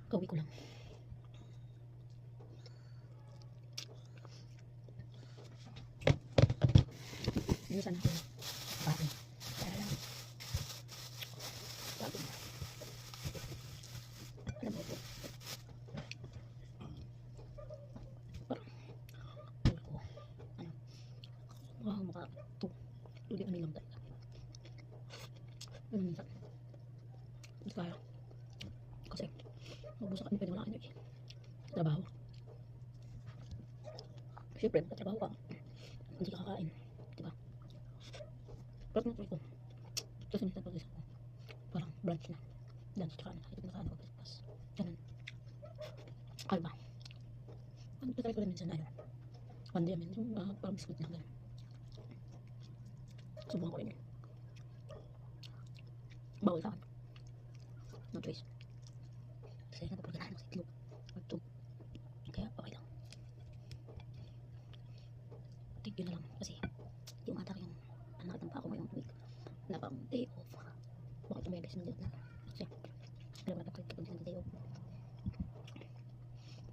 Kauwi ko lang. Bilisan natin. Bakit? Para lang. Bakit? Alam mo ito. Parang, alam ko. Ano? Maka ito. Hindi ko nilang tayo. Minsan. Hindi kaya. Kasi, mabusa ka, hindi pwede wala energy. Trabaho. Siyempre, magtatrabaho ka. Hindi ka kakain. Diba? Pero natuloy ko. Kasi minsan pag-isip ko, parang brunch na. Lunch tsaka na. Ito na kaano ko. Tapos, ganun. Kalma. Ang try ko rin minsan na yun. One day, yung parang biscuit na ganun. Subukan ko rin yun. Bawal sa akin. No choice. Kasi napapaganahan ako sa itlog. Itlog. Kaya okay lang. Take yun na lang. Kasi yung ata yung nakatang pa ako ngayong week. Wala pa akong day off. Bakit tumibes na dito na. Kasi alam na bakit kapag hindi day off.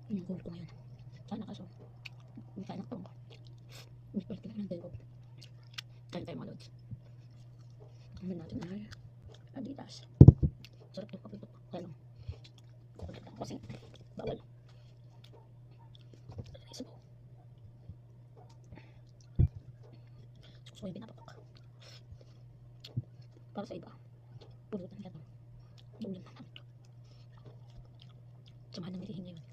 Yun yung goal ko ngayon. Sana kaso hindi kaya nakapang ko. Hindi pa rin ng day off. Kaya tayo mga lods. Kamin natin ay Adidas. Sarap yung kapito. Kaya lang. Kukulit lang kasi bawal. Isa po. Suso yung binapapak. Para sa iba. Pulutan nila to. Ulam na namin to. Samahan ng milihin ngayon.